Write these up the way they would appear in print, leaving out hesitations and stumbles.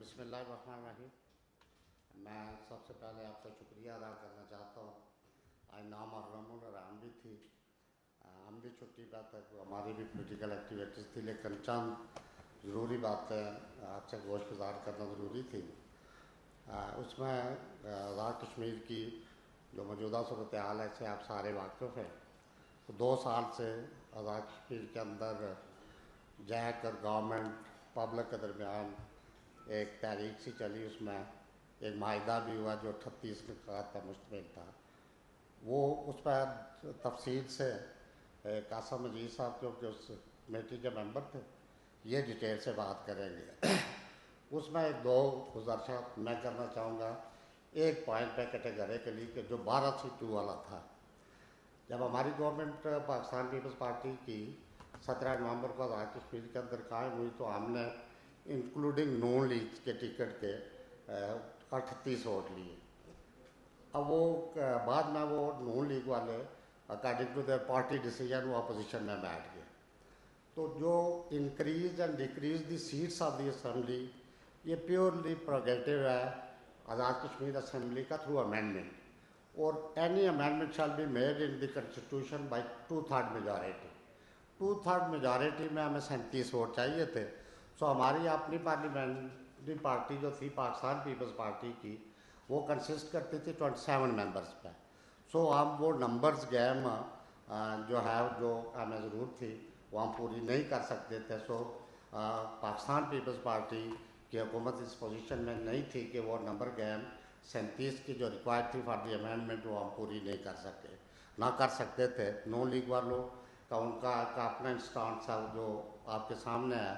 بسم اللہ الرحمن الرحیم. میں سب سے پہلے آپ کا شکریہ ادا کرنا چاہتا ہوں. آج نام اور رام بھی تھی, ہم بھی چھٹی پہ تھے, ہماری بھی پولیٹیکل ایکٹیویٹیز تھی, لیکن چند ضروری باتیں آپ سے گوش گزار کرنا ضروری تھی. اس میں آزاد کشمیر کی جو موجودہ صورتحال ہے اس سے آپ سارے واقف ہیں. 2 سال سے آزاد کشمیر کے اندر جیک اور گورنمنٹ پبلک کے درمیان ایک تحریک سی چلی. اس میں ایک معاہدہ بھی ہوا جو 38 نکات پر مشتمل تھا. وہ اس پر تفصیل سے قاسم مجید صاحب کیونکہ اس کمیٹی کے ممبر تھے, یہ ڈیٹیل سے بات کریں گے. اس میں 2 گزارشات میں کرنا چاہوں گا. ایک پوائنٹ پہ کیٹیگریکلی کہ جو 12 سیٹوں والا تھا, جب ہماری گورنمنٹ پاکستان پیپلز پارٹی کی 17 نومبر کو آزاد کشمیر کے اندر قائم ہوئی تو ہم نے انکلوڈنگ نون لیگ کے ٹکٹ کے 38 ووٹ لیے. اب وہ بعد میں وہ نون لیگ والے according to their party decision وہ اپوزیشن میں بیٹھ گئے. تو جو increase and decrease the seats of the assembly یہ پیورلی پروگیٹو ہے آزاد کشمیر اسمبلی کا تھرو امینڈمنٹ, اور any amendment shall be made in the constitution by 2/3 majority. 2/3 majority میں ہمیں 37 ووٹ چاہیے تھے. سو ہماری اپنی پارلیمنٹری پارٹی جو تھی پاکستان پیپلز پارٹی کی وہ کنسسٹ کرتی تھی 27 ممبرز پہ. سو ہم وہ نمبرز گیم جو ہے جو ہمیں ضرورت تھی وہ ہم پوری نہیں کر سکتے تھے. سو پاکستان پیپلز پارٹی کی حکومت اس پوزیشن میں نہیں تھی کہ وہ نمبر گیم 37 کی جو ریکوائرڈ تھی فار دی امینڈمنٹ وہ ہم پوری نہیں کر سکتے تھے. نون لیگ والوں کا ان کا اپنا انسٹانس ہے جو آپ کے سامنے ہے.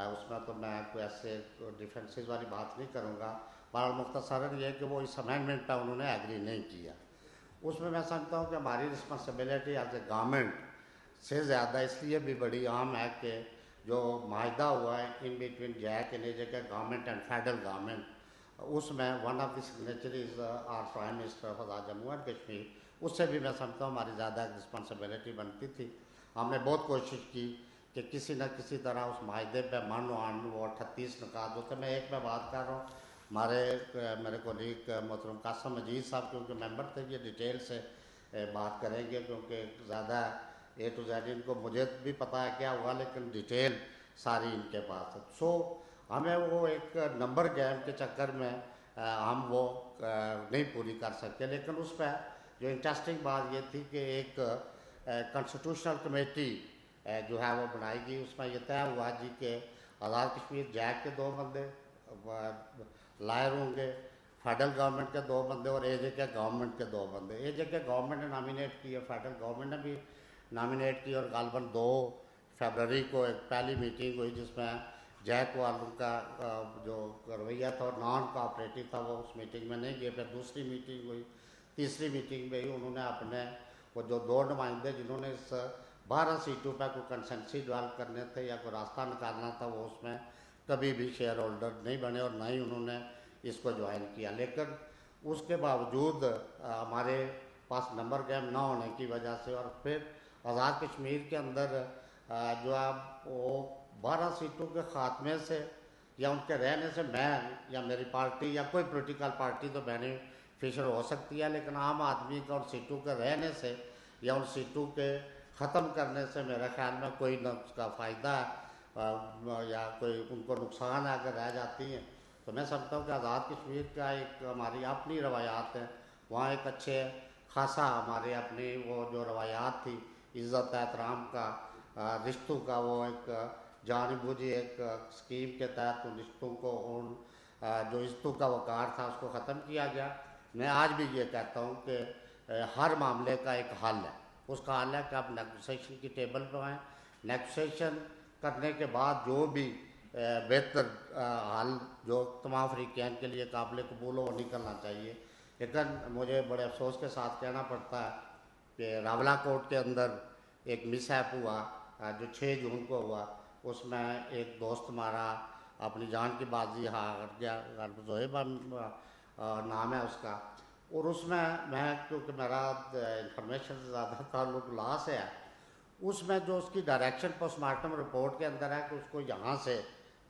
اس میں تو میں کوئی ایسے ڈیفینسز والی بات نہیں کروں گا. بہرحال مختصراً یہ کہ وہ اس امینڈمنٹ پہ انہوں نے ایگری نہیں کیا. اس میں سمجھتا ہوں کہ ہماری رسپانسبلٹی ایز اے گورنمنٹ سے زیادہ اس لیے بھی بڑی عام ہے کہ جو معاہدہ ہوا ہے ان بٹوین جیک ان ایجے کے گورنمنٹ اینڈ فیڈرل گورنمنٹ, اس میں one of the signatories are prime minister of Azad Jammu and Kashmir. اس سے بھی میں سمجھتا ہوں ہماری زیادہ رسپانسبلٹی بنتی تھی. ہم نے بہت کوشش کی کہ کسی نہ کسی طرح اس معاہدے پہ وہ 38 نکات ہوتے. میں ایک میں بات کر رہا ہوں, میرے کولیگ محترم قاسم مجید صاحب کیونکہ ممبر تھے یہ ڈیٹیل سے بات کریں گے کیونکہ زیادہ اے ٹو زیڈ ان کو مجھے بھی پتہ ہے کیا ہوا لیکن ڈیٹیل ساری ان کے پاس ہے. سو ہمیں وہ ایک نمبر گیم کے چکر میں ہم وہ نہیں پوری کر سکتے. لیکن اس پہ جو انٹرسٹنگ بات یہ تھی کہ ایک کنسٹیٹیوشنل کمیٹی جو ہے وہ بنائی گئی. اس میں یہ طے ہوا جی کہ آزاد کشمیر جیک کے 2 بندے لائر ہوں گے, فیڈرل گورنمنٹ کے 2 بندے اور اے جے کے گورنمنٹ کے 2 بندے. اے جے کے گورنمنٹ نے نامینیٹ کیے, فیڈرل گورنمنٹ نے بھی نامینیٹ کی, اور غالباً 2 فیبرری کو ایک پہلی میٹنگ ہوئی جس میں جیک والوں کا جو رویہ تھا اور نان کوآپریٹو تھا وہ اس میٹنگ میں نہیں گئے. پھر دوسری میٹنگ ہوئی, تیسری میٹنگ میں ہی انہوں نے اپنے وہ جو 2 نمائندے جنہوں نے اس 12 سیٹوں پہ کوئی کنسنسی ڈیولپ کرنے تھے یا کوئی راستہ نکالنا تھا وہ اس میں کبھی بھی شیئر ہولڈر نہیں بنے اور نہ ہی انہوں نے اس کو جوائن کیا. لیکن اس کے باوجود ہمارے پاس نمبر گیم نہ ہونے کی وجہ سے اور پھر آزاد کشمیر کے اندر جو آپ وہ 12 سیٹوں کے خاتمے سے یا ان کے رہنے سے میں یا میری پارٹی یا کوئی پولیٹیکل پارٹی تو بینیفیشر ہو سکتی ہے, لیکن عام آدمی کا ان سیٹوں کے رہنے سے یا ان سیٹوں کے ختم کرنے سے میرے خیال میں کوئی نہ اس کا فائدہ ہے یا کوئی ان کو نقصان ہے اگر رہ جاتی ہیں. تو میں سمجھتا ہوں کہ آزاد کشمیر کا ایک ہماری اپنی روایات ہیں, وہاں ایک اچھے خاصا ہمارے اپنی وہ جو روایات تھی عزت احترام کا رشتوں کا وہ ایک جان بوجھی ایک اسکیم کے تحت ان رشتوں کو ان جو عزتوں کا وقار تھا اس کو ختم کیا گیا. میں آج بھی یہ کہتا ہوں کہ ہر معاملے کا ایک حل ہے. اس کا حل ہے کہ آپ نیگوسیشن کی ٹیبل پہ آئیں, نیگوسیشن کرنے کے بعد جو بھی بہتر حل جو تمام فریقین کے لیے قابل قبول ہو وہ نکلنا چاہیے. لیکن مجھے بڑے افسوس کے ساتھ کہنا پڑتا ہے کہ راولا کوٹ کے اندر ایک مس ہیپ ہوا جو 6 جون کو ہوا. اس میں ایک دوست ہمارا اپنی جان کی بازی ہار گیا, زہیب نام ہے اس کا, اور اس میں کیونکہ میرا انفارمیشن سے زیادہ تعلق لا سے ہے, اس میں جو اس کی ڈائریکشن پوسٹ مارٹم رپورٹ کے اندر ہے کہ اس کو یہاں سے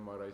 MRI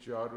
4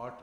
8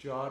4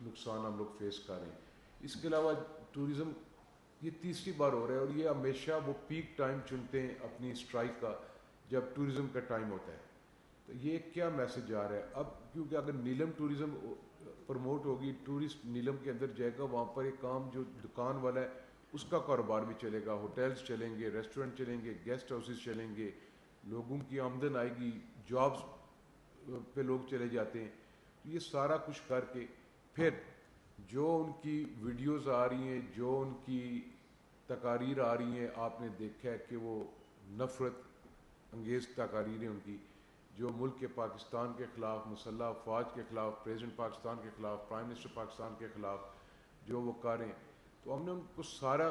نقصان ہم لوگ فیس کر رہے ہیں. اس کے علاوہ ٹورزم یہ تیسری بار ہو رہا ہے اور یہ ہمیشہ وہ پیک ٹائم چنتے ہیں اپنی اسٹرائک کا جب ٹورزم کا ٹائم ہوتا ہے. تو یہ کیا میسج آ رہا ہے اب؟ کیونکہ اگر نیلم ٹورزم پروموٹ ہوگی, ٹورسٹ نیلم کے اندر جائے گا, وہاں پر ایک کام جو دکان والا ہے اس کا کاروبار بھی چلے گا, ہوٹلز چلیں گے, ریسٹورنٹ چلیں گے, گیسٹ ہاؤسز چلیں گے, لوگوں کی آمدن آئے گی, جابز پہ لوگ چلے جاتے ہیں. تو یہ سارا کچھ کر کے پھر جو ان کی ویڈیوز آ رہی ہیں, جو ان کی تقاریر آ رہی ہیں, آپ نے دیکھا ہے کہ وہ نفرت انگیز تقاریریں ان کی, جو ملک کے پاکستان کے خلاف, مسلح افواج کے خلاف, پریزیڈنٹ پاکستان کے خلاف, پرائم منسٹر پاکستان کے خلاف جو وہ کر رہے ہیں. تو ہم نے ان کو سارا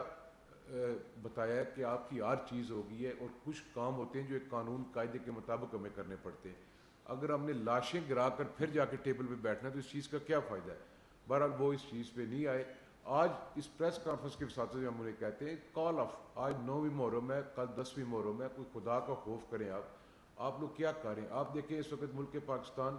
بتایا ہے کہ آپ کی ہر چیز ہوگی ہے اور کچھ کام ہوتے ہیں جو ایک قانون قاعدے کے مطابق ہمیں کرنے پڑتے ہیں. اگر ہم نے لاشیں گرا کر پھر جا کے ٹیبل پہ بیٹھنا ہے تو اس چیز کا کیا فائدہ ہے؟ بہرحال وہ اس چیز پہ نہیں آئے. آج اس پریس کانفرنس کے ساتھ ہم انہیں کہتے ہیں کال آف, آج 9ویں محرم ہے, کل 10ویں محرم ہے, کوئی خدا کا خوف کریں. آپ لوگ کیا کر رہے ہیں؟ آپ دیکھیں اس وقت ملک پاکستان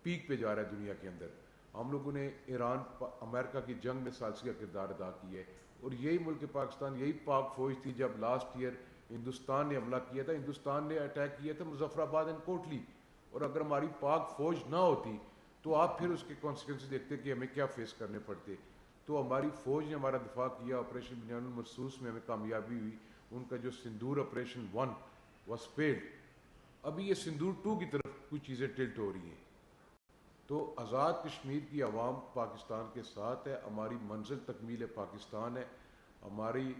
پیک پہ جا رہا ہے دنیا کے اندر. ہم لوگوں نے ایران امریکہ کی جنگ میں ثالثی کا کردار ادا کیا ہے اور یہی ملک پاکستان, یہی پاک فوج تھی جب لاسٹ ایئر ہندوستان نے حملہ کیا تھا. ہندوستان نے اٹیک کیا تھا مظفر آباد اینڈ کوٹلی, اور اگر ہماری پاک فوج نہ ہوتی تو آپ پھر اس کے کانسیکوینس دیکھتے کہ ہمیں کیا فیس کرنے پڑتے. تو ہماری فوج نے ہمارا دفاع کیا, آپریشن بنیان المرصوص میں ہمیں کامیابی ہوئی. ان کا جو سندور آپریشن 1 واز فیلڈ, ابھی یہ سندور 2 کی طرف کچھ چیزیں ٹلٹ ہو رہی ہیں. تو آزاد کشمیر کی عوام پاکستان کے ساتھ ہے, ہماری منزل تکمیل پاکستان ہے, ہماری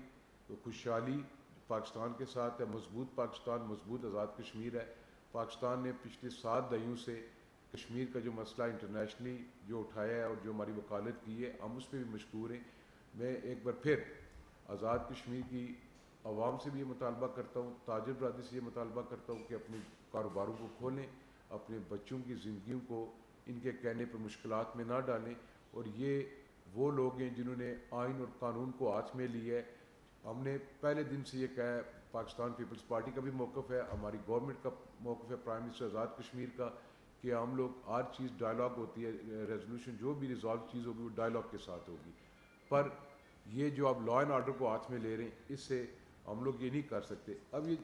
خوشحالی پاکستان کے ساتھ ہے, مضبوط پاکستان, مضبوط آزاد کشمیر ہے. پاکستان نے پچھلے 7 دہائیوں سے کشمیر کا جو مسئلہ انٹرنیشنلی جو اٹھایا ہے اور جو ہماری وکالت کی ہے, ہم اس پہ بھی مشکور ہیں. میں ایک بار پھر آزاد کشمیر کی عوام سے بھی یہ مطالبہ کرتا ہوں, تاجر برادری سے یہ مطالبہ کرتا ہوں کہ اپنے کاروباروں کو کھولیں, اپنے بچوں کی زندگیوں کو ان کے کہنے پر مشکلات میں نہ ڈالیں. اور یہ وہ لوگ ہیں جنہوں نے آئین اور قانون کو ہاتھ میں لیا ہے. ہم نے پہلے دن سے یہ کہا ہے, پاکستان پیپلز پارٹی کا بھی موقف ہے, ہماری گورنمنٹ کا موقف ہے, پرائم منسٹر آزاد کشمیر کا, کہ ہم لوگ ہر چیز ڈائلاگ ہوتی ہے, ریزولوشن جو بھی ریزالو چیز ہوگی وہ ڈائلاگ کے ساتھ ہوگی. پر یہ جو آپ لا اینڈ آرڈر کو ہاتھ میں لے رہے ہیں, اس سے ہم لوگ یہ نہیں کر سکتے. اب یہ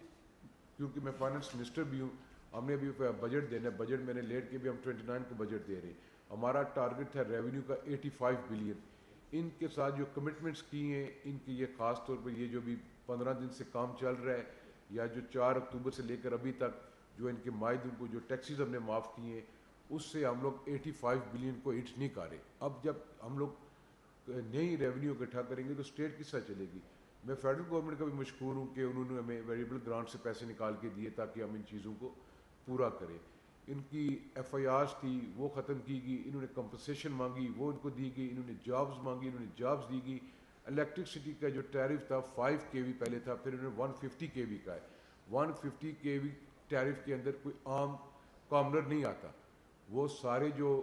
کیونکہ میں فائنانس منسٹر بھی ہوں, ہم نے بھی بجٹ دینا ہے, بجٹ میں نے لیٹ کے بھی ہم 29 کو بجٹ دے رہے ہیں. ہمارا ٹارگٹ ہے ریونیو کا 85 بلین. ان کے ساتھ جو کمٹمنٹس کی ہیں ان کی, یہ خاص طور پر یہ جو بھی 15 دن سے کام چل رہا ہے, یا جو 4 اکتوبر سے لے کر ابھی تک جو ان کے معاہدوں کو جو ٹیکسیز ہم نے معاف کیے ہیں, اس سے ہم لوگ 85 بلین کو ہٹ نہیں کر رہے. اب جب ہم لوگ نئی ریونیو اکٹھا کریں گے تو اسٹیٹ کس طرح چلے گی؟ میں فیڈرل گورنمنٹ کا بھی مشکور ہوں کہ انہوں نے ہمیں ویریبل گرانٹ سے پیسے نکال کے دیے تاکہ ہم ان چیزوں کو پورا کریں. ان کی ایف آئی آرز تھی وہ ختم کی گئی, انہوں نے کمپنسیشن مانگی وہ ان کو دی گئی, انہوں نے جابز مانگی انہوں نے جابز دی گئی. الیکٹرسٹی کا جو ٹیرف تھا 5 kV پہلے تھا, پھر انہوں نے 150 kV کا ہے. 150 kV ٹیرف کے اندر کوئی عام کامنر نہیں آتا. وہ سارے جو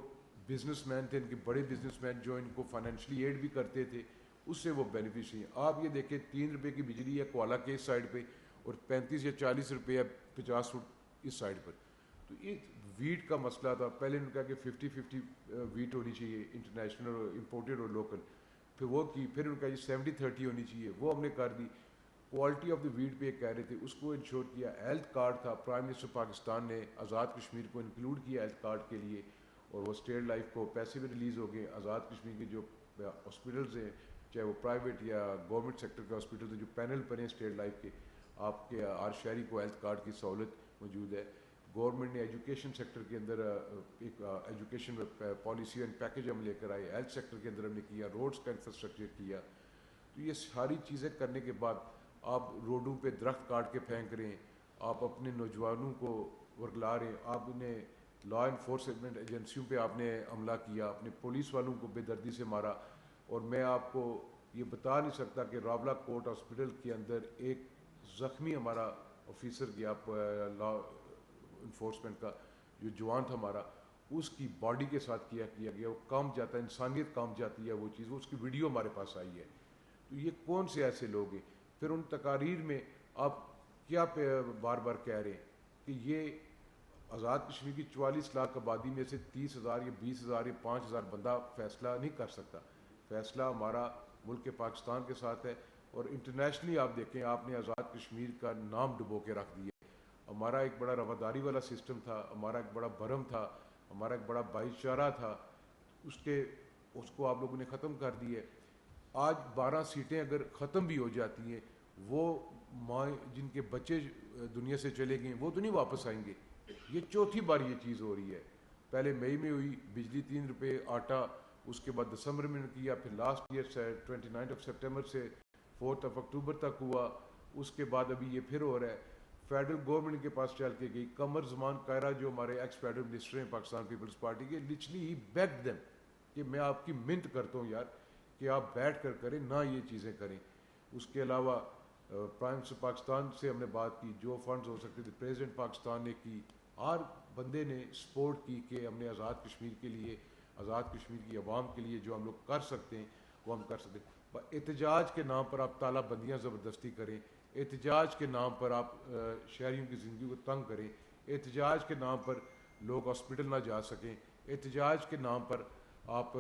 بزنس مین تھے, ان کے بڑے بزنس مین جو ان کو فائنینشلی ایڈ بھی کرتے تھے, اس سے وہ بینیفیشری ہیں. آپ یہ دیکھیں 3 روپے کی بجلی ہے کوالہ کے اس سائڈ پہ, اور 35 یا 40 روپے ہے 50 فٹ اس سائڈ پر. تو یہ ویٹ کا مسئلہ تھا, پہلے انہوں نے کہا کہ 50-50 ویٹ ہونی چاہیے, انٹرنیشنل اور امپورٹیڈ اور لوکل, پھر وہ کی. پھر انہوں نے کہا 70-30 ہونی چاہیے, وہ ہم نے کر دی. کوالٹی آف دی ویٹ پہ کہہ رہے تھے, اس کو انشور کیا. ہیلتھ کارڈ تھا, پرائم منسٹر پاکستان نے آزاد کشمیر کو انکلوڈ کیا ہیلتھ کارڈ کے لیے, اور وہ اسٹیٹ لائف کو پیسے بھی ریلیز ہو گئے. آزاد کشمیر کے جو ہاسپٹلز ہیں, چاہے وہ پرائیویٹ یا گورنمنٹ سیکٹر کے ہاسپٹلز ہیں, جو پینل پر ہیں اسٹیٹ لائف کے, آپ کے ہر شہری کو ہیلتھ کارڈ کی سہولت موجود ہے. گورنمنٹ نے ایجوکیشن سیکٹر کے اندر ایک ایجوکیشن پالیسی اینڈ پیکج ہم لے کر آئے. ہیلتھ سیکٹر کے اندر ہم نے کیا, روڈز کا انفراسٹرکچر کیا. تو یہ ساری چیزیں کرنے کے بعد آپ روڈوں پہ درخت کاٹ کے پھینک رہے ہیں, آپ اپنے نوجوانوں کو ورگلا رہے ہیں, آپ نے لا انفورسمنٹ ایجنسیوں پہ آپ نے حملہ کیا, اپنے پولیس والوں کو بے دردی سے مارا. اور میں آپ کو یہ بتا نہیں سکتا کہ راولہ کوٹ ہاسپٹل کے اندر ایک زخمی ہمارا آفیسر گیا لا انفورسمنٹ کا, جو جوان تھا ہمارا, اس کی باڈی کے ساتھ کیا گیا. وہ کام جاتا ہے, انسانیت کام جاتی ہے وہ چیز, اس کی ویڈیو ہمارے پاس آئی ہے. تو یہ کون سے ایسے لوگ ہیں؟ پھر ان تقاریر میں آپ کیا بار بار کہہ رہے ہیں کہ یہ آزاد کشمیر کی 44 لاکھ آبادی میں سے 30,000 یا 20,000 یا 5,000 بندہ فیصلہ نہیں کر سکتا. فیصلہ ہمارا ملک پاکستان کے ساتھ ہے. اور انٹرنیشنلی آپ دیکھیں, آپ نے آزاد کشمیر کا نام ڈبو کے رکھ دیا. ہمارا ایک بڑا رواداری والا سسٹم تھا, ہمارا ایک بڑا بھرم تھا, ہمارا ایک بڑا بھائی چارہ تھا, اس کو آپ لوگوں نے ختم کر دی ہے. آج 12 سیٹیں اگر ختم بھی ہو جاتی ہیں, وہ ماں جن کے بچے دنیا سے چلے گئے وہ تو نہیں واپس آئیں گے. یہ چوتھی بار یہ چیز ہو رہی ہے. پہلے مئی میں ہوئی, بجلی 3 روپے, آٹا, اس کے بعد دسمبر میں کیا, پھر لاسٹ ایئر 29 سپٹمبر سے 4 اکتوبر تک ہوا, اس کے بعد ابھی یہ پھر ہو رہا ہے. فیڈرل گورنمنٹ کے پاس چل کے گئی. قمر زمان کائرہ جو ہمارے ایکس فیڈرل منسٹر ہیں پاکستان پیپلز پارٹی کے, لچلی ہی بیگ دیم کہ میں آپ کی منت کرتا ہوں یار کہ آپ بیٹھ کر کریں, نہ یہ چیزیں کریں. اس کے علاوہ پرائم منسٹر پاکستان سے ہم نے بات کی, جو فنڈز ہو سکتے تھے پریزیڈنٹ پاکستان نے کی, ہر بندے نے سپورٹ کی کہ ہم نے آزاد کشمیر کے لیے, آزاد کشمیر کی عوام کے لیے جو ہم لوگ کر سکتے ہیں وہ ہم کر سکتے ہیں. احتجاج کے نام پر آپ تالہ بندیاں زبردستی کریں, احتجاج کے نام پر آپ شہریوں کی زندگی کو تنگ کریں, احتجاج کے نام پر لوگ ہاسپٹل نہ جا سکیں, احتجاج کے نام پر آپ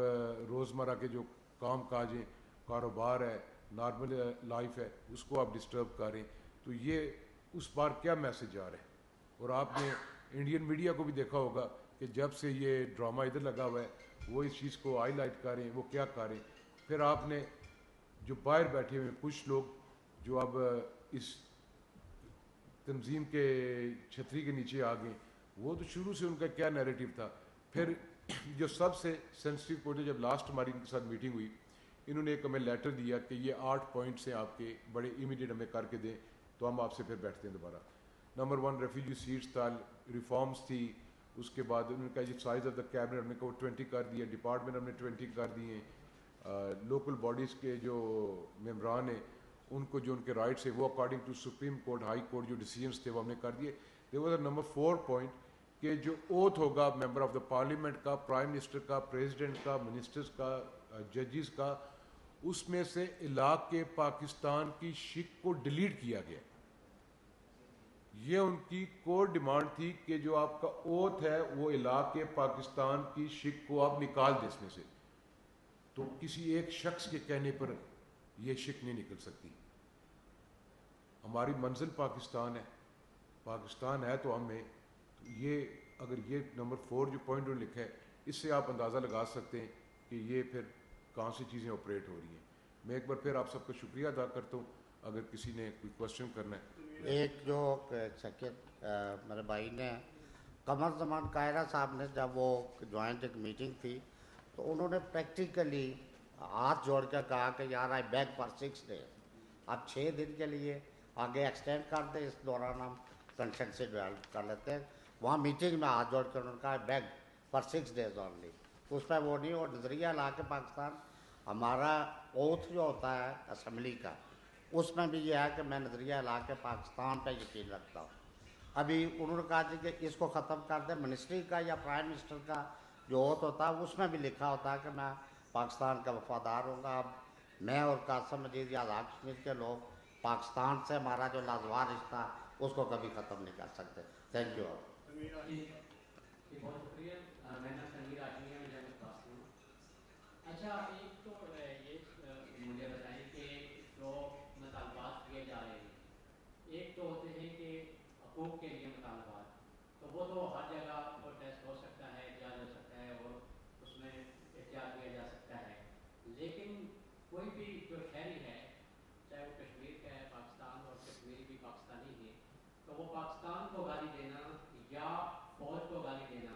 روزمرہ کے جو کام کاج ہیں, کاروبار ہے, نارمل لائف ہے, اس کو آپ ڈسٹرب کریں. تو یہ اس بار کیا میسج آ رہا ہے. اور آپ نے انڈین میڈیا کو بھی دیکھا ہوگا کہ جب سے یہ ڈرامہ ادھر لگا ہوا ہے وہ اس چیز کو ہائی لائٹ کریں, وہ کیا کریں. پھر آپ نے جو باہر بیٹھے ہوئے کچھ لوگ جو اب اس تنظیم کے چھتری کے نیچے آ گئے, وہ تو شروع سے ان کا کیا نیریٹو تھا. پھر جو سب سے سینسٹیو پوائنٹ ہے, جب لاسٹ ہماری ان کے ساتھ میٹنگ ہوئی, انہوں نے ایک ہمیں لیٹر دیا کہ یہ 8 پوائنٹس ہیں آپ کے, بڑے امیڈیٹ ہمیں کر کے دیں تو ہم آپ سے پھر بیٹھتے ہیں دوبارہ. نمبر 1 ریفیوجی سیٹس تھا, ریفارمز تھی. اس کے بعد انہوں نے کہا جی سائز آف دا کیبنٹ ہم نے کہا 20 کر دیا, ڈپارٹمنٹ ہم نے 20 کر دیے ہیں. لوکل باڈیز کے جو ممبران ہیں ان کو جو ان کے رائٹس ہیں وہ according to supreme court, high court جو ڈیسیجنس تھے وہ ہم نے کر دیے. دیر واز نمبر 4 پوائنٹ کہ جو اوتھ ہوگا ممبر آف دا پارلیمنٹ کا, پرائم منسٹر کا, پریزیڈنٹ کا, منسٹرز کا, ججز کا, اس میں سے علاقے پاکستان کی شک کو ڈیلیٹ کیا گیا. یہ ان کی کور ڈیمانڈ تھی کہ جو آپ کا اوتھ ہے وہ علاقے پاکستان کی شک کو آپ نکال دیں اس میں سے. تو کسی ایک شخص کے کہنے پر یہ شک نہیں نکل سکتی. ہماری منزل پاکستان ہے, پاکستان ہے تو ہمیں یہ, اگر یہ نمبر 4 جو پوائنٹ لکھا ہے اس سے آپ اندازہ لگا سکتے ہیں کہ یہ پھر کہاں سے چیزیں آپریٹ ہو رہی ہیں. میں ایک بار پھر آپ سب کا شکریہ ادا کرتا ہوں. اگر کسی نے کوئی کوشچن کرنا ہے. ایک جو سیکنڈ میرے بھائی نے قمر زمان کائرہ صاحب نے جب وہ جوائنٹ ایک میٹنگ تھی تو انہوں نے پریکٹیکلی ہاتھ جوڑ کے کہا کہ یار آئی بیگ فار 6 days, آپ 6 دن کے لیے آگے ایکسٹینڈ کر دیں, اس دوران ہم کنسنٹ سے ڈیولپ کر لیتے ہیں. وہاں میٹنگ میں ہاتھ جوڑ کے انہوں نے کہا بیگ فار 6 days اونلی. اس پہ وہ نہیں. اور نظریہ لا کے پاکستان, ہمارا اوتھ جو ہوتا ہے اسمبلی کا, اس میں بھی یہ ہے کہ میں نظریہ لا کے پاکستان پہ یقین رکھتا ہوں. ابھی انہوں نے کہا جی کہ اس کو ختم کر دیں. منسٹری کا یا پرائم منسٹر کا جو اوتھ ہوتا ہے اس میں بھی لکھا ہوتا ہے کہ میں پاکستان کا وفادار ہوں گا. اب میں اور قاسم مجید یا آزاد کشمیر کے لوگ پاکستان سے ہمارا جو لازوال رشتہ اس کو کبھی ختم نہیں کر سکتے. Thank you. بہت شکریہ. میں نے تنویر آشمیہ میں جانے پاس ہوں. اچھا, ایک تو یہ مجھے بتائیں کہ جو مطالبات کیے جا رہے ہیں, ایک تو ہوتے ہیں کہ حقوق کے لیے مطالبات, تو وہ تو ہر جگہ پروٹیسٹ ہو سکتا ہے, احتجاج ہو سکتا ہے اور اس میں احتجاج کیا جا سکتا ہے. لیکن کوئی بھی جو شہری ہے, چاہے وہ کشمیر کا ہے پاکستان, اور کشمیری بھی پاکستانی ہے, تو وہ پاکستان کو گالی دینا یا فوج کو گالی دینا,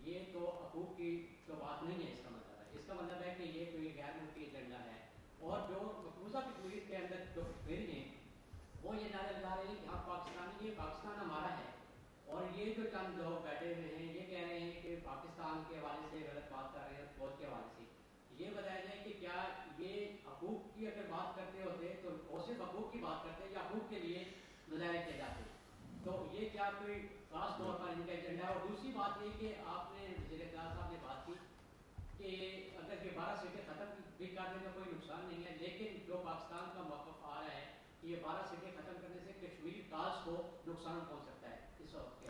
یہ تو حقوق کی تو بات نہیں ہے. اس کا مطلب ہے, اس کا مطلب ہے کہ یہ کوئی غیر ملکی ایجنڈا ہے. اور جو مقبوضہ کشمیر کے اندر جو کشمیری ہیں وہ یہ نعرے لگا رہے ہیں کہ ہم پاکستانی, یہ پاکستان ہمارا ہے. اور یہ جو چند لوگ بیٹھے ہوئے ہیں یہ کہہ رہے ہیں کہ پاکستان کے حوالے سے غلط بات کر رہے ہیں, فوج کے حوالے سے. یہ بتایا جائے کہ کیا یہ حقوق کی اگر بات کرتے ہوتے تو وہ صرف حقوق کی بات کرتے یا حقوق کے لیے مظاہرے کیے جاتے؟ تو یہ کیا کوئی خاص طور پر ان کا ایجنڈا ہے؟ اور دوسری بات یہ کہ آپ نے وزیر اطلاع صاحب نے بات کی کہ اگر یہ 12 سیٹیں ختم بھی کر دیں تو کوئی نقصان نہیں ہے, لیکن جو پاکستان کا موقف آ رہا ہے کہ یہ 12 سیٹیں ختم کرنے سے کشمیر کاز کو نقصان پہنچ سکتا ہے. اس وقت کے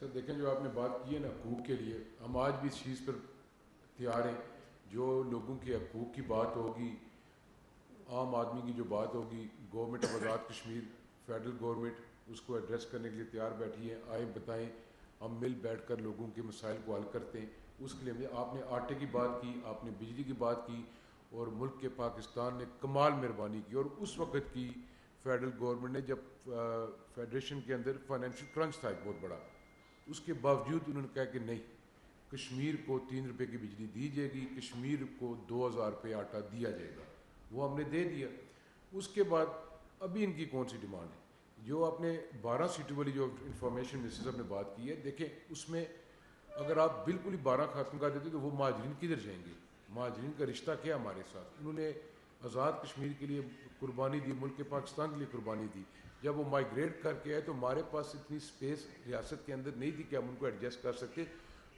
سر دیکھیں جو آپ نے بات کی ہے نا حقوق کے لیے، ہم آج بھی اس چیز پر تیار ہیں. جو لوگوں کے حقوق کی بات ہوگی، عام آدمی کی جو بات ہوگی، government of Azad Kashmir, federal government اس کو ایڈریس کرنے کے لیے تیار بیٹھی ہے. آئیں بتائیں، ہم مل بیٹھ کر لوگوں کے مسائل کو حل کرتے ہیں. اس کے لیے آپ نے آٹے کی بات کی، آپ نے بجلی کی بات کی، اور ملک کے پاکستان نے کمال مہربانی کی. اور اس وقت کی فیڈرل گورنمنٹ نے جب فیڈریشن کے اندر فائنینشیل کرنچ تھا ایک بہت بڑا، اس کے باوجود انہوں نے کہا کہ نہیں، کشمیر کو 3 روپے کی بجلی دی جائے گی، کشمیر کو 2000 روپے آٹا دیا جائے گا. وہ ہم نے دے دیا. اس کے بعد ابھی ان کی کون سی ڈیمانڈ ہے؟ جو آپ نے 12 سیٹوں والی جو انفارمیشن منسٹر صاحب نے بات کی ہے، دیکھیں اس میں اگر آپ بالکل ہی 12 ختم کر دیتے تو وہ مہاجرین کدھر جائیں گے؟ مہاجرین کا رشتہ کیا ہمارے ساتھ؟ انہوں نے آزاد کشمیر کے لیے قربانی دی، ملک کے پاکستان کے لیے قربانی دی. جب وہ مائیگریٹ کر کے آئے تو ہمارے پاس اتنی سپیس ریاست کے اندر نہیں تھی کہ ہم ان کو ایڈجسٹ کر سکتے.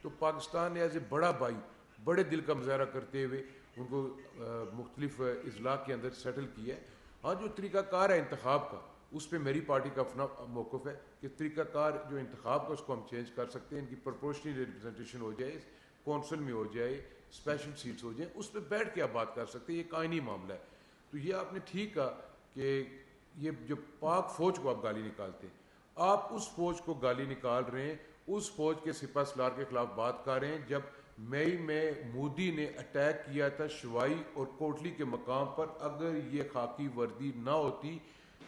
تو پاکستان نے ایز اے بڑا بھائی بڑے دل کا مظاہرہ کرتے ہوئے ان کو مختلف اضلاع کے اندر سیٹل کیا ہے. ہاں جو طریقہ کار ہے انتخاب کا، اس پہ میری پارٹی کا اپنا موقف ہے کہ طریقہ کار جو انتخاب کا اس کو ہم چینج کر سکتے ہیں. ان کی پرپورشنل ریپرزنٹیشن ہو جائے، کونسل میں ہو جائے، اسپیشل سیٹس ہو جائیں، اس پہ بیٹھ کے آپ بات کر سکتے ہیں. یہ آئینی معاملہ ہے. تو یہ آپ نے ٹھیک کہا کہ یہ جو پاک فوج کو آپ گالی نکالتے ہیں، آپ اس فوج کو گالی نکال رہے ہیں، اس فوج کے سپہ سالار کے خلاف بات کر رہے ہیں. جب مئی میں مودی نے اٹیک کیا تھا شوائی اور کوٹلی کے مقام پر، اگر یہ خاکی وردی نہ ہوتی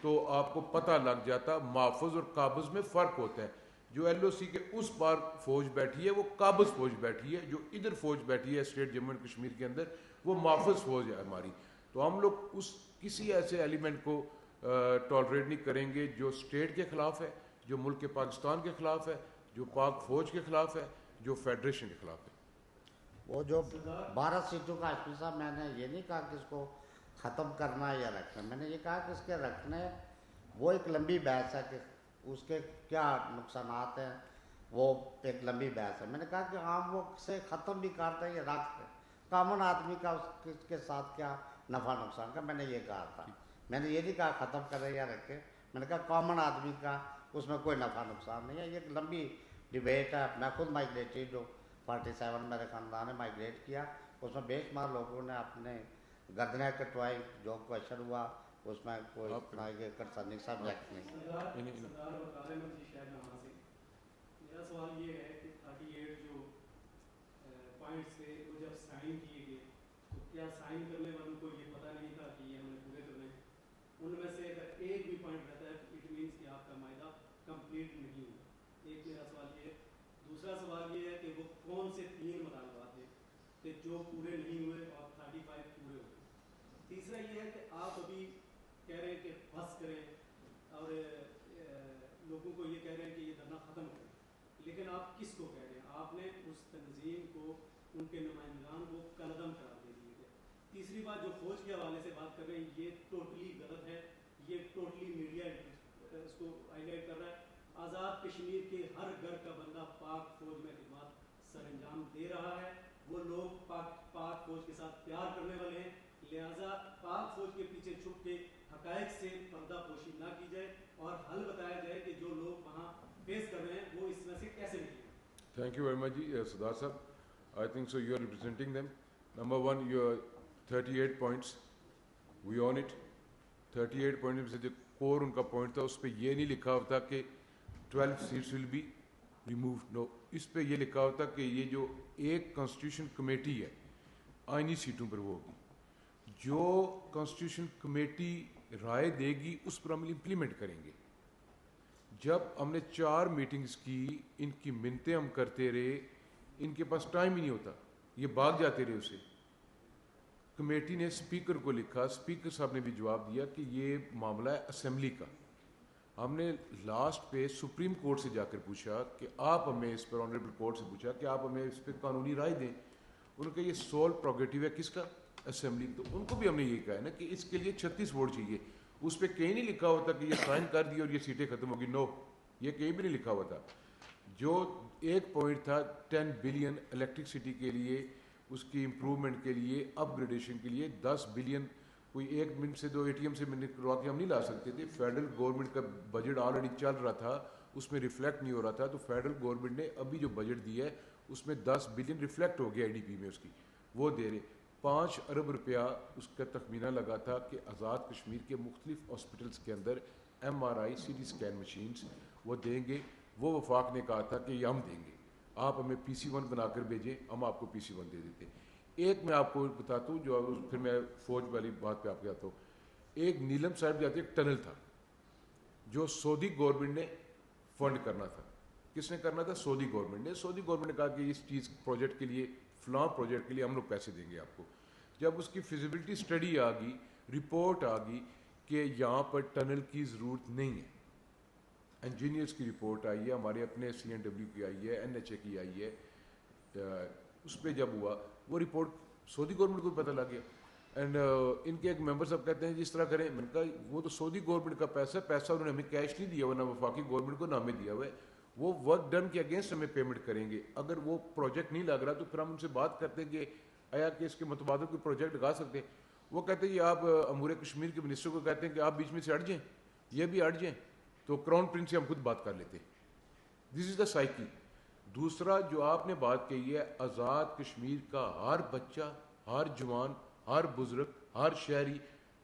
تو آپ کو پتہ لگ جاتا محافظ اور قابض میں فرق ہوتا ہے. جو ایل او سی کے اس پار فوج بیٹھی ہے وہ قابض فوج بیٹھی ہے، جو ادھر فوج بیٹھی ہے اسٹیٹ جموں اینڈ کشمیر کے اندر وہ محافظ فوج ہے ہماری. تو ہم لوگ اس کسی ایسے ایلیمنٹ کو ٹالریٹ نہیں کریں گے جو اسٹیٹ کے خلاف ہے، جو ملک کے پاکستان کے خلاف ہے، جو پاک فوج کے خلاف ہے، جو فیڈریشن کے خلاف ہے. وہ جو 12 سیٹوں کا ایس پی صاحب، میں نے یہ نہیں کہا کہ اس کو ختم کرنا یا رکھنا، میں نے یہ کہا کہ اس کے رکھنے وہ ایک لمبی بحث ہے کہ اس کے کیا نقصانات ہیں، وہ ایک لمبی بحث ہے. میں نے کہا کہ عام وہ سے ختم بھی کرتے ہیں یا رکھتے ہیں، کامن آدمی کا اس کے ساتھ کیا نفع نقصان کا، میں نے یہ کہا تھا. میں نے یہ نہیں کہا ختم کرے یا رکھے، میں نے کہا کامن آدمی کا اس میں کوئی نفع نقصان نہیں ہے. یہ ایک لمبی ڈبیٹ ہے. میں خود مائگریٹڈ ہوں، 47 میرے خاندان نے مائگریٹ کیا، اس میں بے شمار لوگوں نے اپنے گردنیں کٹوائی. جو کوشچن ہوا اس میں کوئی کنسرننگ سبجیکٹ نہیں. میرا سوال یہ ہے کہ 38 جو پوائنٹس تھے وہ جب سائن کیے گئے تو کیا سائن کرنے والوں کو یہ پتہ نہیں تھا کہ یہ ہم نے پورے کرنے ہیں؟ ان میں سے اگر ایک بھی پوائنٹ رہتا ہے تو اٹ مینس کہ آپ کا معاہدہ کمپلیٹ نہیں ہوا. ایک میرا سوال یہ ہے. دوسرا سوال یہ ہے کہ وہ کون سے 3 مطالبات ہیں کہ جو پورے نہیں ہوئے اور 35 پورے ہوئے. تیسرا یہ ہے کہ آپ ابھی کہہ رہے ہیں کہ بس کریں اور لوگوں کو یہ کہہ رہے ہیں کہ یہ دھرنا ختم کریں، لیکن آپ کس کو کہہ رہے ہیں؟ آپ نے اس تنظیم کو، ان کے نمائندگان کو کالعدم قرار دے دیے گئے. تیسری بات جو فوج کے حوالے سے بات کر رہے ہیں یہ ٹوٹلی غلط ہے. یہ ٹوٹلی میڈیا اس کو ہائی لائٹ کر رہا ہے. آزاد کشمیر کے ہر گھر کا بندہ پاک فوج میں خدمات سر انجام دے رہا ہے. وہ لوگ پاک فوج کے ساتھ پیار کرنے والے ہیں. لہٰذا پاک فوج کے پیچھے چھپ کے حقائق سے پردہ پوشی نہ کی جائے اور حل بتایا جائے کہ جو لوگ وہاں فیس کر رہے ہیں وہ اس میں سے کیسے نکلیں. Thank you very much, Sardar Sahab. I think so you are representing them. Number one, your 38 points, we own it. 38 points میں سے جو کور ان کا پوائنٹ تھا اس پہ یہ نہیں لکھا ہوتا کہ 12 seats will be removed. No, اس پہ یہ لکھا ہوتا کہ یہ جو ایک کانسٹیٹیوشن کمیٹی ہے آئینی سیٹوں پر وہ ہوگی. جو کانسٹیٹیوشن کمیٹی رائے دے گی اس پر ہم امپلیمنٹ کریں گے. جب ہم نے 4 میٹنگز کی، ان کی منتیں ہم کرتے رہے، ان کے پاس ٹائم ہی نہیں ہوتا، یہ بھاگ جاتے رہے اسے. کمیٹی نے اسپیکر کو لکھا، اسپیکر صاحب نے بھی جواب دیا کہ یہ معاملہ ہے اسمبلی کا. ہم نے لاسٹ پہ سپریم کورٹ سے جا کر پوچھا کہ آپ ہمیں اس پر، آنریبل کورٹ سے پوچھا کہ آپ ہمیں اس پہ قانونی رائے دیں. ان کا یہ سول پروگیٹو ہے کس کا؟ اسمبلی. تو ان کو بھی ہم نے یہ کہا ہے نا کہ اس کے لیے 36 ووٹ چاہیے. اس پہ کہیں نہیں لکھا ہوتا کہ یہ سائن کر دی اور یہ سیٹیں ختم ہوگی. نو، یہ کہیں بھی نہیں لکھا ہوا تھا. جو ایک پوائنٹ تھا 10 بلین الیکٹرکسٹی کے لیے، اس کی امپروومنٹ کے لیے، اپ گریڈیشن کے لیے 10 بلین کوئی 1 منٹ سے 2 ATM سے کروا کے ہم نہیں لا سکتے تھے. فیڈرل گورنمنٹ کا بجٹ آلریڈی چل رہا تھا اس میں ریفلیکٹ نہیں ہو رہا تھا. تو فیڈرل گورنمنٹ نے ابھی جو بجٹ دیا ہے اس میں 10 بلین ریفلیکٹ ہو گیا آئی ڈی پی میں اس کی, وہ دے رہے. 5 ارب روپیہ اس کا تخمینہ لگا تھا کہ آزاد کشمیر کے مختلف ہاسپٹلس کے اندر ایم آر آئی سی ٹی اسکین مشینز وہ دیں گے. وہ وفاق نے کہا تھا کہ یہ ہم دیں گے, آپ ہمیں پی سی 1 بنا کر بھیجیں, ہم آپ کو پی سی 1 دے دیتے. ایک میں آپ کو بتاتا ہوں, جو پھر میں فوج والی بات پہ آپ کے آتا ہوں. ایک نیلم صاحب جاتے ایک ٹنل تھا جو سعودی گورنمنٹ نے فنڈ کرنا تھا. کس نے کرنا تھا؟ سعودی گورنمنٹ نے. سعودی گورنمنٹ نے کہا کہ اس چیز پروجیکٹ کے لیے, فلاں پروجیکٹ کے لیے ہم لوگ پیسے دیں گے آپ کو. جب اس کی فیزیبلٹی اسٹڈی آ گئی, رپورٹ آ گئی کہ یہاں پر ٹنل کی ضرورت نہیں ہے, انجینئرس کی رپورٹ آئی ہے, ہمارے اپنے سی این ڈبلیو کی آئی ہے, این ایچ اے کی آئی ہے, اس پہ جب ہوا وہ رپورٹ سعودی گورنمنٹ کو پتہ لگ گیا. اینڈ ان کے ایک ممبر صاحب کہتے ہیں جس طرح کریں. میں نے کہا وہ تو سعودی گورنمنٹ کا پیسہ انہوں نے ہمیں کیش نہیں دیا ہوا, نہ وفاقی گورنمنٹ کو نہ ہمیں دیا ہوا ہے. وہ ورک ڈن کے اگینسٹ ہمیں پیمنٹ کریں گے. اگر وہ پروجیکٹ نہیں لگ رہا تو پھر ہم ان سے بات کرتے ہیں کہ آیا کہ اس کے متبادل کوئی پروجیکٹ لگا سکتے ہیں. وہ کہتے ہیں یہ آپ امور کشمیر کے منسٹر کو کہتے ہیں کہ آپ بیچ میں سے ہٹ جائیں, یہ بھی ہٹ جائیں, تو کراؤن پرنس سے ہم خود بات کر لیتے. دس از دا سائیکی. دوسرا جو آپ نے بات کہی ہے, آزاد کشمیر کا ہر بچہ, ہر جوان, ہر بزرگ, ہر شہری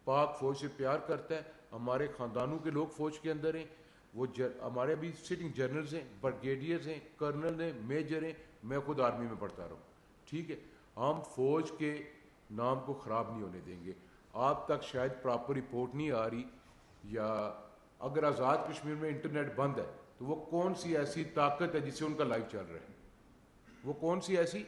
پاک فوج سے پیار کرتا ہے. ہمارے خاندانوں کے لوگ فوج کے اندر ہیں, وہ ہمارے ابھی سٹنگ جنرلز ہیں, بریگیڈیئرز ہیں, کرنل ہیں, میجر ہیں. میں خود آرمی میں پڑھتا رہا ہوں, ٹھیک ہے. ہم فوج کے نام کو خراب نہیں ہونے دیں گے. آپ تک شاید پراپر رپورٹ نہیں آ رہی, یا اگر آزاد کشمیر میں انٹرنیٹ بند ہے تو وہ کون سی ایسی طاقت ہے جس سے ان کا لائف چل رہا ہے؟ وہ کون سی ایسی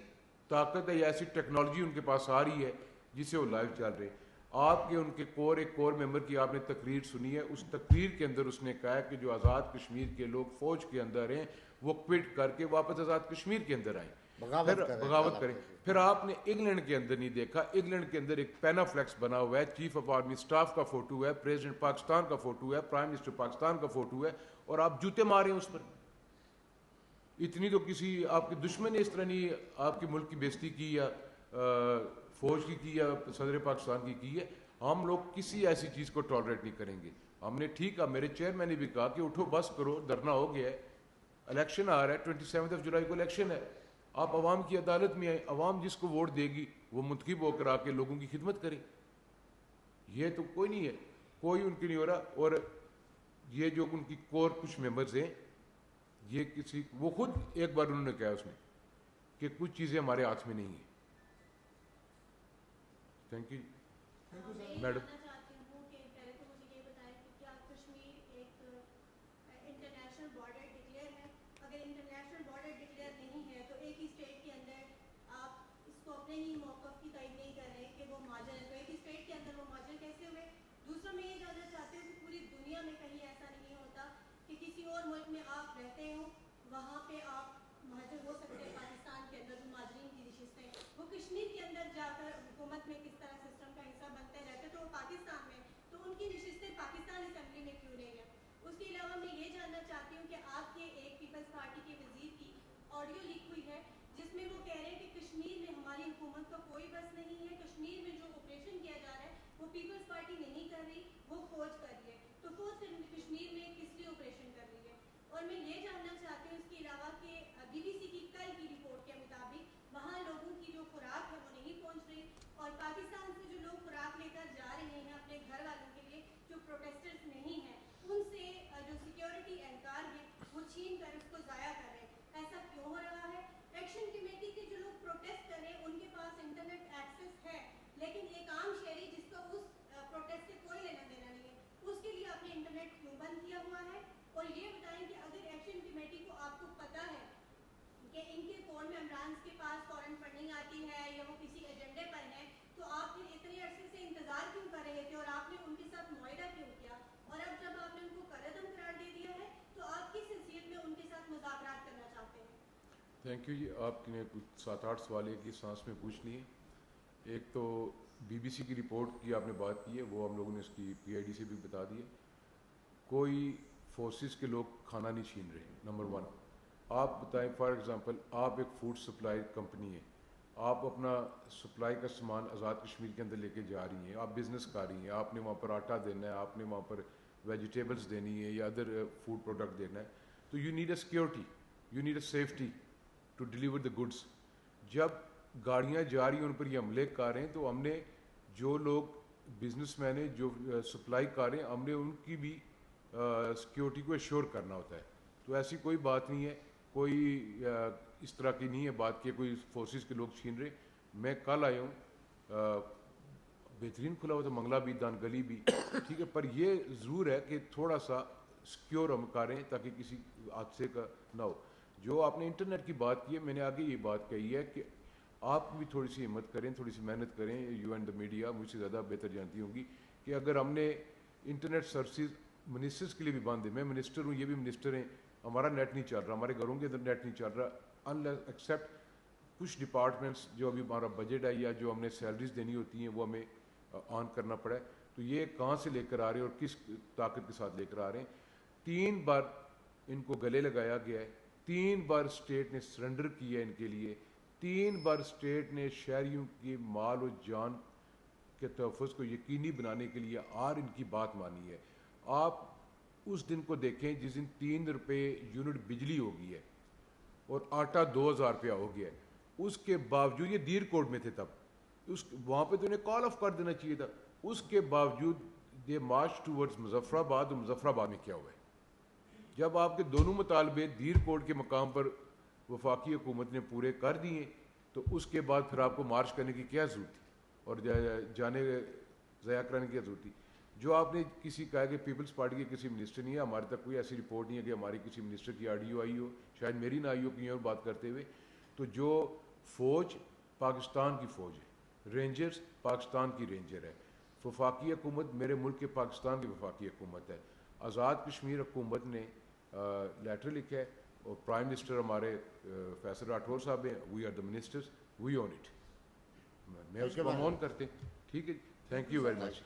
طاقت ہے یا ایسی ٹیکنالوجی ان کے پاس آ رہی ہے جس سے وہ لائف چل رہے ہیں؟ آپ کے ان کے ایک کور ممبر کی آپ نے تقریر سنی ہے. اس تقریر کے اندر اس نے کہا کہ جو آزاد کشمیر کے لوگ فوج کے اندر ہیں وہ کوئٹ کر کے واپس آزاد کشمیر کے اندر آئیں, بغاوت کریں. پھر آپ نے انگلینڈ کے اندر نہیں دیکھا, انگلینڈ کے اندر ایک پینافلیکس بنا ہوا ہے, چیف آف آرمی اسٹاف کا فوٹو ہے, پریزیڈنٹ پاکستان کا فوٹو ہے, پرائم منسٹر پاکستان کا فوٹو ہے, اور آپ جوتے مارے ہیں اس پر. اتنی تو کسی آپ کے دشمن نے اس طرح نہیں آپ کے ملک کی بےزتی کی یا فوج کی یا صدر پاکستان کی ہے. ہم لوگ کسی ایسی چیز کو ٹالریٹ نہیں کریں گے. ہم نے ٹھیک ہے, میرے چیئرمین نے بھی کہا کہ اٹھو بس کرو, دھرنا ہو گیا ہے, الیکشن آ رہا ہے, 27 جولائی کو الیکشن ہے, آپ عوام کی عدالت میں آئیں, عوام جس کو ووٹ دے گی وہ منتخب ہو کر آ کے لوگوں کی خدمت کریں. یہ تو کوئی نہیں ہے, کوئی ان کی نہیں ہو رہا. اور یہ جو ان کی کور کچھ ممبرز ہیں, یہ کسی وہ خود ایک بار انہوں نے کہا اس میں کہ کچھ چیزیں ہمارے ہاتھ میں نہیں ہیں. Thank you madam. ہی موقف کی تائید نہیں کر رہے کہ وہ مہاجر ہے, تو ایک اسٹیٹ کے اندر وہ مہاجر کیسے ہوئے؟ دوسرا میں یہ جاننا چاہتی ہوں کہ پوری دنیا میں کہیں ایسا نہیں ہوتا کہ کسی اور ملک میں آپ رہتے ہوں, وہاں پہ آپ مہاجر ہو سکتے ہیں. پاکستان کے اندر جو مہاجرین کی نشستیں, وہ کشمیر کے اندر جا کر حکومت میں کس طرح سسٹم کا حصہ بنتے رہتے, تو وہ پاکستان میں, تو ان کی نشستیں پاکستان اسمبلی میں کیوں نہیں ہیں؟ اس کے علاوہ میں یہ جاننا چاہتی ہوں کہ آپ کے ایک پیپلز پارٹی کے وزیر کی آڈیو لیک ہوئی ہے جس میں وہ کہہ رہے ہیں کہ کشمیر میں ہماری حکومت کا کوئی بس نہیں ہے, کشمیر میں جو آپریشن کیا جا رہا ہے وہ پیپلز پارٹی نہیں کر رہی, وہ فوج کر رہی ہے. تو فوج کشمیر میں کس لیے آپریشن کر رہی ہے؟ اور میں یہ جاننا چاہتی ہوں اس کے علاوہ کہ بی بی سی کی کل کی رپورٹ کے مطابق وہاں لوگوں کی جو خوراک ہے وہ نہیں پہنچ رہی, اور پاکستان سے جو لوگ خوراک لے کر جا رہے ہیں اپنے گھر والوں کے لیے, جو پروٹیسٹرز نہیں ہیں, ان سے جو سیکیورٹی اہلکار ہیں وہ چھین کر اس کو ضائع کر رہے ہیں. ایسا کیوں ہو رہا ہے؟ ایکشن کمیٹی کے جو لوگ پروٹیسٹ کر رہے ہیں ان کے پاس انٹرنیٹ ایکسس ہے, لیکن ایک عام شہری جس کا اس پروٹیسٹ سے کوئی لینا دینا نہیں ہے, اس کے لیے آپ نے انٹرنیٹ کیوں بند کیا ہوا ہے؟ اور یہ بتائیں کہ اگر ایکشن کمیٹی کو آپ کو پتہ ہے کہ ان کے کون ممبرانز کے پاس فورن فنڈنگ آتی ہے یا وہ کسی ایجنڈے پر ہیں, تو آپ پھر اتنے عرصے سے انتظار کیوں کر رہے تھے, اور آپ نے ان کے ساتھ معاہدہ کیوں کیا, اور اب جب آپ نے ان کو قرعدم قرار دے دیا ہے تو آپ کس حیثیت میں ان کے ساتھ مذاکرات کرنا چاہتے ہیں؟ تھینک یو جی. آپ نے کچھ 7-8 سوال ایک ہی سانس میں پوچھ لیے. ایک تو بی بی سی کی رپورٹ کی آپ نے بات کی ہے, وہ ہم لوگوں نے اس کی پی آئی ڈی سے بھی بتا دی ہے. کوئی فورسز کے لوگ کھانا نہیں چھین رہے, نمبر 1. آپ بتائیں فار ایگزامپل آپ ایک فوڈ سپلائی کمپنی ہے, آپ اپنا سپلائی کا سامان آزاد کشمیر کے اندر لے کے جا رہی ہیں, آپ بزنس کر رہی ہیں, آپ نے وہاں پر آٹا دینا ہے, آپ نے وہاں پر ویجیٹیبلز دینی ہے یا ادر فوڈ پروڈکٹ دینا ہے, تو you need a security, you need a safety to deliver the goods. جب گاڑیاں جا رہی ہیں ان پر یہ حملے کر رہے ہیں تو ہم نے جو لوگ بزنس مین ہیں, جو سپلائی کر رہے ہیں, ہم نے ان کی بھی سیکورٹی کو ایشور کرنا ہوتا ہے. تو ایسی کوئی بات نہیں ہے, کوئی اس طرح کی نہیں ہے بات کہ کوئی فورسز کے لوگ چھین رہے. میں کل آیا ہوں, بہترین کھلا ہوا تھا منگلا بھی, دان گلی بھی, ٹھیک ہے, پر یہ ضرور ہے کہ تھوڑا سا سیکیور ہم کریں تاکہ کسی حادثے کا نہ ہو. جو آپ نے انٹرنیٹ کی بات کی ہے, میں نے آگے یہ بات کہی ہے کہ آپ بھی تھوڑی سی ہمت کریں, تھوڑی سی محنت کریں. یو اینڈ دا میڈیا مجھ سے زیادہ بہتر جانتی ہوں گی کہ اگر ہم نے انٹرنیٹ سروسز منسٹرز کے لیے بھی بند ہے, میں منسٹر ہوں, یہ بھی منسٹر ہیں, ہمارا نیٹ نہیں چل رہا, ہمارے گھروں کے اندر نیٹ نہیں چل رہا, انلیس ایکسیپٹ کچھ ڈپارٹمنٹس جو ابھی ہمارا بجٹ ہے یا جو ہم نے سیلریز دینی ہوتی ہیں وہ ہمیں آن کرنا پڑا ہے. تو یہ کہاں سے لے کر آ رہے ہیں اور کس طاقت کے ساتھ لے کر آ رہے ہیں. 3 بار ان کو گلے لگایا گیا ہے, 3 بار اسٹیٹ نے سرنڈر کیا ہے ان کے لیے, 3 بار اسٹیٹ نے شہریوں کی مال و جان کے تحفظ کو یقینی بنانے کے لیے اور ان کی بات مانی ہے. آپ اس دن کو دیکھیں جس دن 3 روپے یونٹ بجلی ہو گئی ہے اور آٹا 2000 روپیہ ہو گیا ہے. اس کے باوجود یہ دیر کوٹ میں تھے تب, وہاں پہ تو انہیں کال آف کر دینا چاہیے تھا. اس کے باوجود یہ مارچ ٹورڈز مظفر آباد, اور مظفر آباد میں کیا ہوا ہے. جب آپ کے دونوں مطالبے دیر کوٹ کے مقام پر وفاقی حکومت نے پورے کر دیے تو اس کے بعد پھر آپ کو مارچ کرنے کی کیا ضرورت تھی اور جانے ضائع کرانے کی کیا ضرورت تھی. جو آپ نے کسی کہا کہ پیپلز پارٹی کے کسی منسٹر نہیں ہے, ہمارے تک کوئی ایسی رپورٹ نہیں ہے کہ ہماری کسی منسٹر کی آڈیو آئی ہو, شاید میری نہ آئی ہو کہیں اور بات کرتے ہوئے. تو جو فوج پاکستان کی فوج ہے, رینجرز پاکستان کی رینجر ہے, وفاقی حکومت میرے ملک کے پاکستان کی وفاقی حکومت ہے. آزاد کشمیر حکومت نے لیٹر لکھا ہے اور پرائم منسٹر ہمارے فیصل راٹھور صاحب ہیں, we are the ministers, we own it, میں اس کو ہم اون کرتے ہیں. ٹھیک ہے, تھینک یو ویری مچ.